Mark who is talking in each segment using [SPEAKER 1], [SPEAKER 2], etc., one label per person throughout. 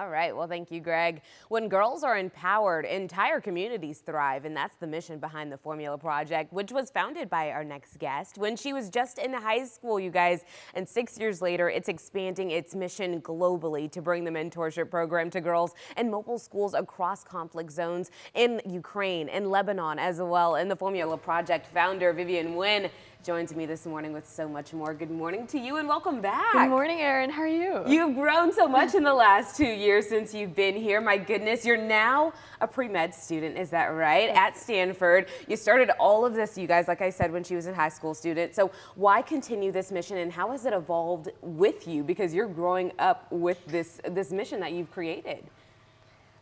[SPEAKER 1] All right. Well, thank you, Greg. When girls are empowered, entire communities thrive. And that's the mission behind the Formula Project, which was founded by our next guest when she was just in high school, you guys. And 6 years later, it's expanding its mission globally to bring the mentorship program to girls in mobile schools across conflict zones in Ukraine and Lebanon as well. And the Formula Project founder, Vivian Nguyen, joins me this morning with so much more. Good morning to you and welcome back.
[SPEAKER 2] Good morning, Erin. How are you?
[SPEAKER 1] You've grown so much in the last 2 years since you've been here. My goodness, you're now a pre-med student, is that right? At Stanford. You started all of this, you guys, like I said, when she was a high school student. So why continue this mission and how has it evolved with you? Because you're growing up with this mission that you've created.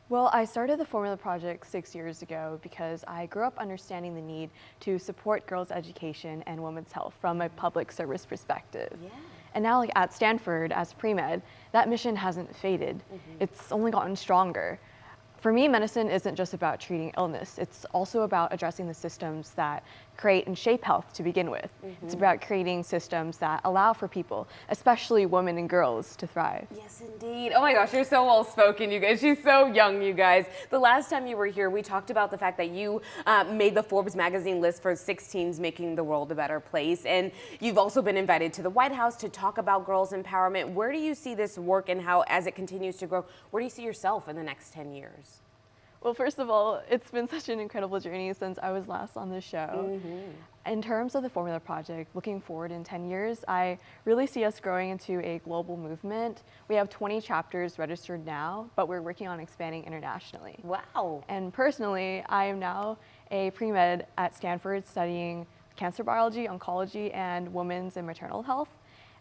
[SPEAKER 2] Well, I started the Formula Project 6 years ago because I grew up understanding the need to support girls' education and women's health from a public service perspective. Yeah. And now, like at Stanford as pre-med, that mission hasn't faded. It's only gotten stronger. For me, medicine isn't just about treating illness. It's also about addressing the systems that create and shape health to begin with. It's about creating systems that allow for people, especially women and girls, to thrive.
[SPEAKER 1] Yes, indeed. Oh my gosh, you're so well spoken, you guys. She's so young, you guys. The last time you were here, we talked about the fact that you made the Forbes magazine list for 16s making the world a better place. And you've also been invited to the White House to talk about girls' empowerment. Where do you see this work and how, as it continues to grow, where do you see yourself in the next 10 years?
[SPEAKER 2] Well, first of all, it's been such an incredible journey since I was last on this show. In terms of the Formula Project, looking forward in 10 years, I really see us growing into a global movement. We have 20 chapters registered now, but we're working on expanding internationally.
[SPEAKER 1] Wow.
[SPEAKER 2] And personally, I am now a pre-med at Stanford studying cancer biology, oncology, and women's and maternal health.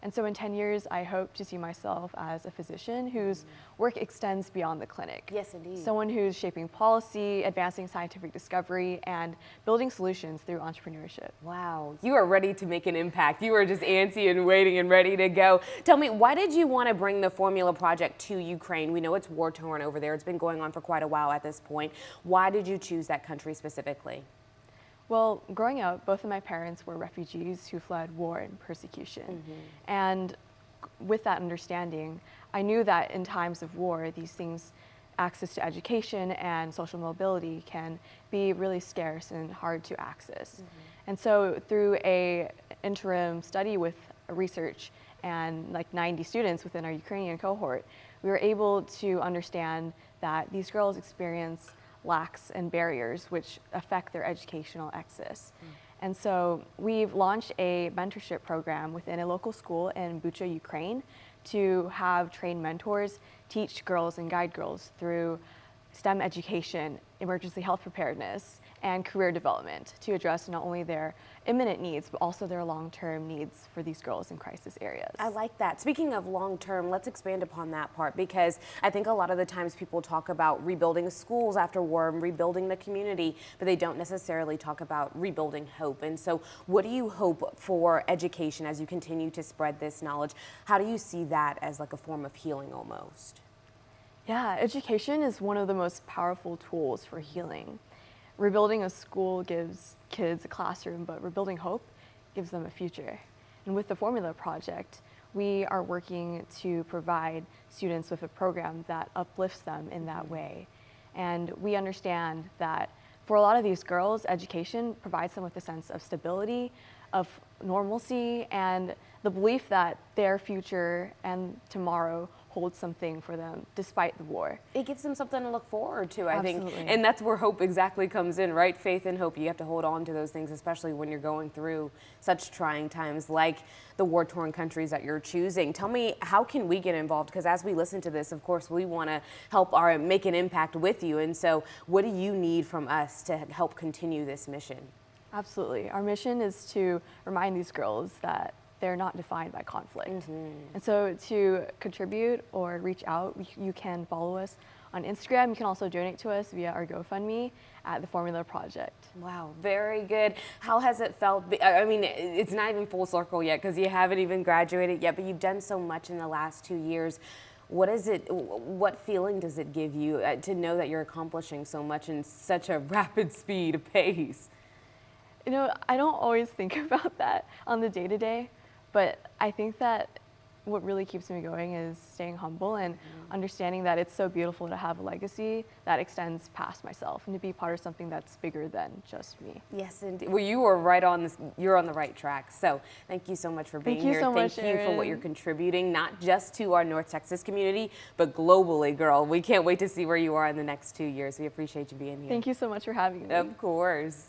[SPEAKER 2] And so in 10 years, I hope to see myself as a physician whose work extends beyond the clinic.
[SPEAKER 1] Yes, indeed.
[SPEAKER 2] Someone who's shaping policy, advancing scientific discovery, and building solutions through entrepreneurship.
[SPEAKER 1] Wow, you are ready to make an impact. You are just antsy and waiting and ready to go. Tell me, why did you want to bring the Formula Project to Ukraine? We know it's war-torn over there. It's been going on for quite a while at this point. Why did you choose that country specifically?
[SPEAKER 2] Well, growing up, both of my parents were refugees who fled war and persecution. And with that understanding, I knew that in times of war, these things, access to education and social mobility, can be really scarce and hard to access. And so through a interim study with research and like 90 students within our Ukrainian cohort, we were able to understand that these girls experience lacks and barriers which affect their educational access. And so we've launched a mentorship program within a local school in Bucha, Ukraine, to have trained mentors teach girls and guide girls through STEM education, emergency health preparedness, and career development to address not only their imminent needs, but also their long-term needs for these girls in crisis areas.
[SPEAKER 1] I like that. Speaking of long-term, let's expand upon that part, because I think a lot of the times people talk about rebuilding schools after war and rebuilding the community, but they don't necessarily talk about rebuilding hope. And so what do you hope for education as you continue to spread this knowledge? How do you see that as like a form of healing almost?
[SPEAKER 2] Yeah, education is one of the most powerful tools for healing. Rebuilding a school gives kids a classroom, but rebuilding hope gives them a future. And with the Formula Project, we are working to provide students with a program that uplifts them in that way. And we understand that for a lot of these girls, education provides them with a sense of stability, of normalcy, and the belief that their future and tomorrow holds something for them despite the war.
[SPEAKER 1] It gives them something to look forward to, I
[SPEAKER 2] Absolutely.
[SPEAKER 1] think. And that's where hope exactly comes in, right? Faith and hope. You have to hold on to those things, especially when you're going through such trying times like the war-torn countries that you're choosing. Tell me, how can we get involved? Because as we listen to this, of course, we want to help make an impact with you. And so what do you need from us to help continue this mission?
[SPEAKER 2] Absolutely. Our mission is to remind these girls that they're not defined by conflict. And so to contribute or reach out, you can follow us on Instagram. You can also donate to us via our GoFundMe at the Formula Project.
[SPEAKER 1] Wow, very good. How has it felt? I mean, it's not even full circle yet because you haven't even graduated yet, but you've done so much in the last 2 years. What feeling does it give you to know that you're accomplishing so much in such a rapid speed pace?
[SPEAKER 2] You know, I don't always think about that on the day-to-day, but I think that what really keeps me going is staying humble and understanding that it's so beautiful to have a legacy that extends past myself and to be part of something that's bigger than just me.
[SPEAKER 1] Yes, indeed. Well, you are right on this. You're on the right track. So thank you so much for being here.
[SPEAKER 2] Thank
[SPEAKER 1] Thank you for what you're
[SPEAKER 2] Erin.
[SPEAKER 1] contributing, not just to our North Texas community, but globally, girl. We can't wait to see where you are in the next 2 years. We appreciate you being here.
[SPEAKER 2] Thank you so much for having me.
[SPEAKER 1] Of course.